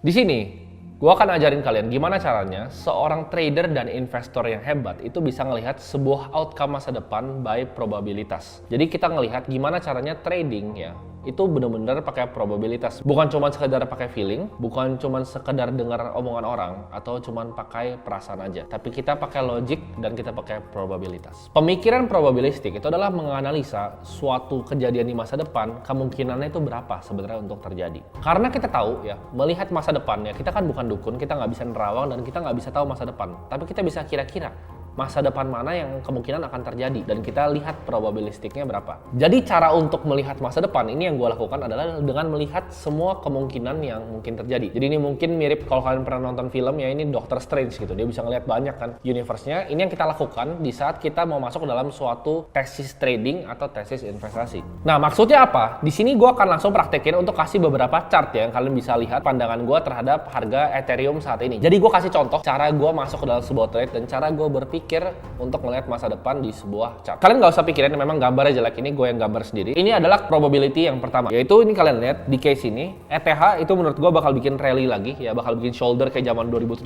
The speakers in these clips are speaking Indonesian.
Di sini, gua akan ajarin kalian gimana caranya seorang trader dan investor yang hebat itu bisa ngelihat sebuah outcome masa depan by probabilitas. Jadi kita ngelihat gimana caranya trading ya, itu benar-benar pakai probabilitas. Bukan cuma sekedar pakai feeling, bukan cuma sekedar dengar omongan orang, atau cuma pakai perasaan aja. Tapi kita pakai logic dan kita pakai probabilitas. Pemikiran probabilistik itu adalah menganalisa suatu kejadian di masa depan, kemungkinannya itu berapa sebenarnya untuk terjadi. Karena kita tahu ya, melihat masa depannya, kita kan bukan dukun, kita nggak bisa nerawang dan kita nggak bisa tahu masa depan. Tapi kita bisa kira-kira masa depan mana yang kemungkinan akan terjadi dan kita lihat probabilistiknya berapa. Jadi cara untuk melihat masa depan ini yang gue lakukan adalah dengan melihat semua kemungkinan yang mungkin terjadi. Jadi ini mungkin mirip kalau kalian pernah nonton film ya, ini Doctor Strange gitu, dia bisa ngelihat banyak kan universe-nya. Ini yang kita lakukan di saat kita mau masuk dalam suatu tesis trading atau tesis investasi. Nah maksudnya apa? Di sini gue akan langsung praktekin untuk kasih beberapa chart ya, yang kalian bisa lihat pandangan gue terhadap harga Ethereum saat ini. Jadi gue kasih contoh cara gue masuk ke dalam sebuah trade dan cara gue berpikir untuk melihat masa depan di sebuah chart. Kalian nggak usah pikirin memang gambarnya jelek, ini gue yang gambar sendiri. Ini adalah probability yang pertama, yaitu ini kalian lihat di case ini ETH itu menurut gue bakal bikin rally lagi ya, bakal bikin shoulder kayak zaman 2017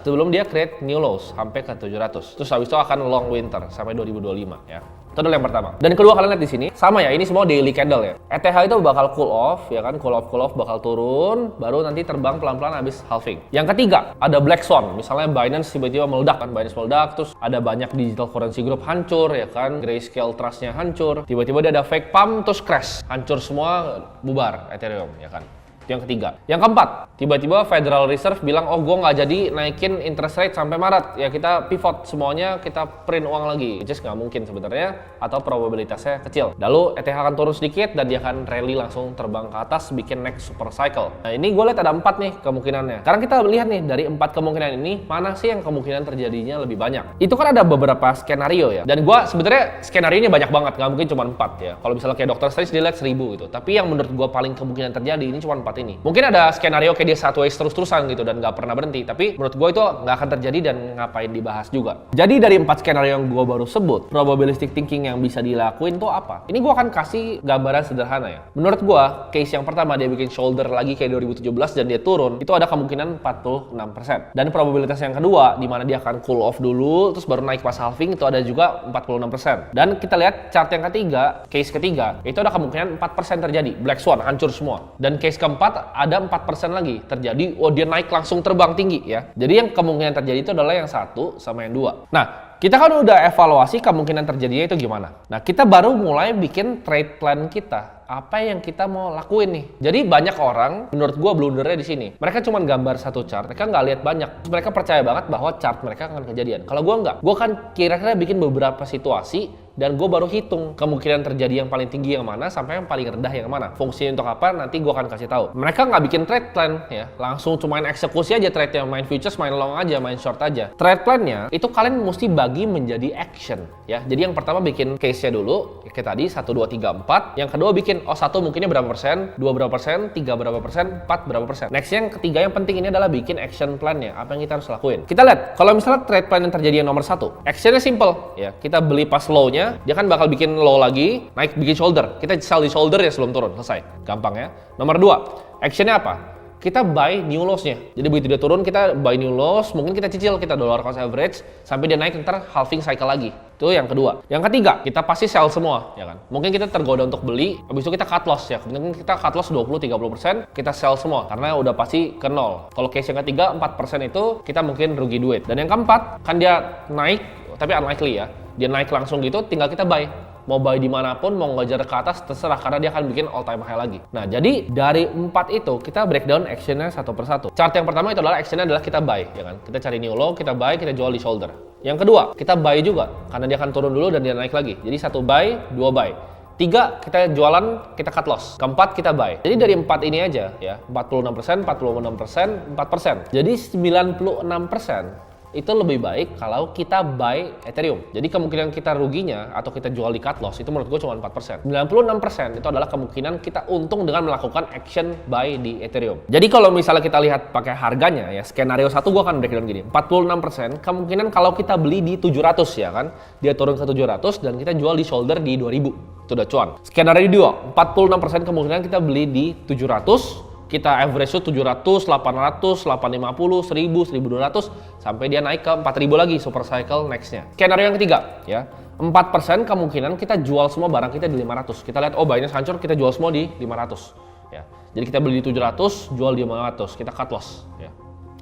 sebelum dia create new lows sampai ke 700. Terus habis itu akan long winter sampai 2025 ya. Itu adalah yang pertama. Dan kedua kalian lihat di sini sama ya, ini semua daily candle ya. ETH itu bakal cool off ya kan, cool off bakal turun, baru nanti terbang pelan-pelan habis halving. Yang ketiga ada black swan, misalnya Binance tiba-tiba meledak kan, Binance meledak, terus ada banyak digital currency group hancur ya kan, Grayscale Trust-nya hancur, tiba-tiba dia ada fake pump terus crash, hancur semua, bubar Ethereum ya kan. Yang ketiga. Yang keempat, tiba-tiba Federal Reserve bilang, oh gue nggak jadi naikin interest rate sampai Maret, ya kita pivot semuanya, kita print uang lagi. Just nggak mungkin sebenarnya, atau probabilitasnya kecil. Lalu ETH akan turun sedikit dan dia akan rally langsung terbang ke atas, bikin next super cycle. Nah ini gue lihat ada 4 nih kemungkinannya. Sekarang kita lihat nih dari 4 kemungkinan ini, mana sih yang kemungkinan terjadinya lebih banyak. Itu kan ada beberapa skenario ya, dan gue sebenarnya skenario ini banyak banget, nggak mungkin cuma 4 ya. Kalau misalnya kayak Dr. Strange dia lihat 1000 gitu, tapi yang menurut gue paling kemungkinan terjadi ini cuma 4 ini. Mungkin ada skenario kayak dia sideways terus-terusan gitu dan nggak pernah berhenti, tapi menurut gue itu nggak akan terjadi dan ngapain dibahas juga. Jadi dari 4 skenario yang gue baru sebut, probabilistic thinking yang bisa dilakuin tuh apa? Ini gue akan kasih gambaran sederhana ya. Menurut gue, case yang pertama dia bikin shoulder lagi kayak 2017 dan dia turun, itu ada kemungkinan 46%. Dan probabilitas yang kedua, di mana dia akan cool off dulu, terus baru naik pas halving, itu ada juga 46%. Dan kita lihat chart yang ketiga, case ketiga, itu ada kemungkinan 4% terjadi, black swan, hancur semua. Dan case keempat, ada 4% lagi terjadi, oh dia naik langsung terbang tinggi ya. Jadi yang kemungkinan terjadi itu adalah yang 1 sama yang 2. Nah, kita kan udah evaluasi kemungkinan terjadinya itu gimana. Nah, kita baru mulai bikin trade plan kita. Apa yang kita mau lakuin nih? Jadi banyak orang, menurut gua blundernya di sini. Mereka cuma gambar satu chart, mereka nggak lihat banyak. Terus mereka percaya banget bahwa chart mereka akan kejadian. Kalau gua nggak, gua kan kira-kira bikin beberapa situasi dan gue baru hitung kemungkinan terjadi yang paling tinggi yang mana sampai yang paling rendah yang mana. Fungsinya untuk apa? Nanti gue akan kasih tahu. Mereka nggak bikin trade plan ya, langsung cuma main eksekusi aja trade-nya, main futures, main long aja, main short aja. Trade plan-nya itu kalian mesti bagi menjadi action ya. Jadi yang pertama bikin case-nya dulu, kayak tadi 1, 2, 3, 4. Yang kedua bikin, oh 1 mungkinnya berapa persen, 2 berapa persen, 3 berapa persen, 4 berapa persen. Next yang ketiga yang penting ini adalah bikin action plan-nya. Apa yang kita harus lakuin? Kita lihat, kalau misalnya trade plan yang terjadi yang nomor 1, action-nya simple ya. Kita beli pas low-nya, dia kan bakal bikin low lagi, naik bikin shoulder. Kita sell di shoulder ya sebelum turun, selesai. Gampang ya. Nomor 2, actionnya apa? Kita buy new lows-nya. Jadi begitu dia turun, kita buy new lows, mungkin kita cicil, kita dollar cost average, sampai dia naik ntar halving cycle lagi. Itu yang kedua. Yang ketiga, kita pasti sell semua, ya kan? Mungkin kita tergoda untuk beli, habis itu kita cut loss ya. Mungkin kita cut loss 20-30%, kita sell semua, karena udah pasti ke nol. Kalau case yang ketiga, 4% itu kita mungkin rugi duit. Dan yang keempat, kan dia naik, tapi unlikely ya. Dia naik langsung gitu, tinggal kita buy. Mau buy dimanapun, mau ngejar ke atas, terserah, karena dia akan bikin all time high lagi. Nah, jadi dari 4 itu, kita breakdown actionnya satu persatu. Chart yang pertama itu adalah actionnya adalah kita buy, ya kan? Kita cari new low, kita buy, kita jual di shoulder. Yang kedua, kita buy juga, karena dia akan turun dulu dan dia naik lagi. Jadi 1 buy, 2 buy. 3, kita jualan, kita cut loss. Keempat, kita buy. Jadi dari 4 ini aja, ya, 46%, 46%, 4%. Jadi 96% itu lebih baik kalau kita buy Ethereum. Jadi kemungkinan kita ruginya atau kita jual di cut loss itu menurut gue cuma 4%. 96% itu adalah kemungkinan kita untung dengan melakukan action buy di Ethereum. Jadi kalau misalnya kita lihat pakai harganya ya, skenario 1 gue akan breakdown gini. 46% kemungkinan kalau kita beli di 700 ya kan, dia turun ke 700 dan kita jual di shoulder di 2000. Itu udah cuan. Skenario 2, 46% kemungkinan kita beli di 700 Kita average itu 700, 800, 850, 1000, 1200 sampai dia naik ke 4000 lagi super cycle next-nya. Skenario yang ketiga ya. 4% kemungkinan kita jual semua barang kita di 500. Kita lihat oh buynya hancur, kita jual semua di 500 ya. Jadi kita beli di 700, jual di 500, kita cut loss ya.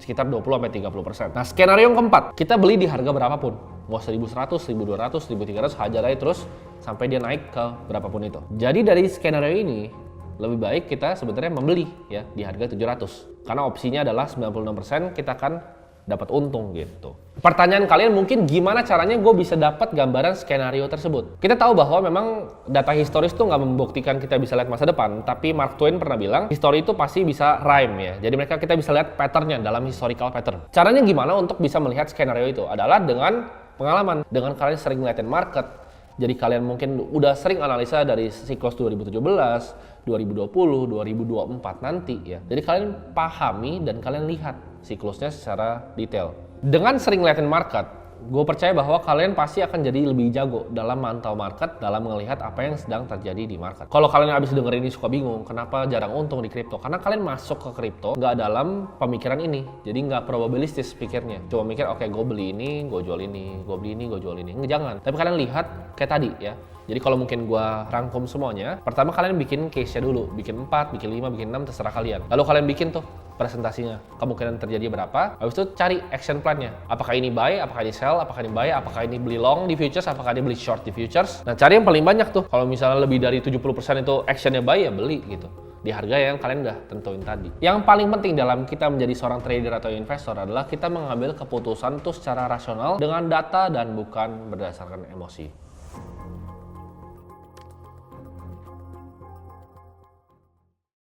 Sekitar 20-30%. Nah, skenario yang keempat, kita beli di harga berapapun. Mau 1100, 1200, 1300, hajar aja terus sampai dia naik ke berapapun itu. Jadi dari skenario ini lebih baik kita sebenarnya membeli ya di harga 700. Karena opsinya adalah 96% kita akan dapat untung gitu. Pertanyaan kalian mungkin gimana caranya gue bisa dapat gambaran skenario tersebut? Kita tahu bahwa memang data historis itu nggak membuktikan kita bisa lihat masa depan, tapi Mark Twain pernah bilang history itu pasti bisa rhyme ya. Jadi kita bisa lihat patternnya dalam historical pattern. Caranya gimana untuk bisa melihat skenario itu? Adalah dengan pengalaman, dengan kalian sering ngeliatin market. Jadi kalian mungkin udah sering analisa dari siklus 2017, 2020, 2024 nanti ya. Jadi kalian pahami dan kalian lihat siklusnya secara detail. Dengan sering ngeliatin market, gue percaya bahwa kalian pasti akan jadi lebih jago dalam mantau market, dalam melihat apa yang sedang terjadi di market. Kalau kalian habis dengerin ini suka bingung, kenapa jarang untung di kripto? Karena kalian masuk ke kripto nggak dalam pemikiran ini, jadi nggak probabilistis pikirnya. Cuma mikir, oke, gue beli ini, gue jual ini, gue beli ini, gue jual ini. Nggak, jangan. Tapi kalian lihat kayak tadi ya. Jadi kalau mungkin gue rangkum semuanya, pertama kalian bikin case-nya dulu. Bikin 4, bikin 5, bikin 6, terserah kalian. Lalu kalian bikin tuh presentasinya, kemungkinan terjadi berapa. Habis itu cari action plan-nya. Apakah ini buy, apakah ini sell, apakah ini buy, apakah ini beli long di futures, apakah ini beli short di futures. Nah, cari yang paling banyak tuh. Kalau misalnya lebih dari 70% itu action-nya buy, ya beli gitu. Di harga yang kalian udah tentuin tadi. Yang paling penting dalam kita menjadi seorang trader atau investor adalah kita mengambil keputusan tuh secara rasional dengan data dan bukan berdasarkan emosi.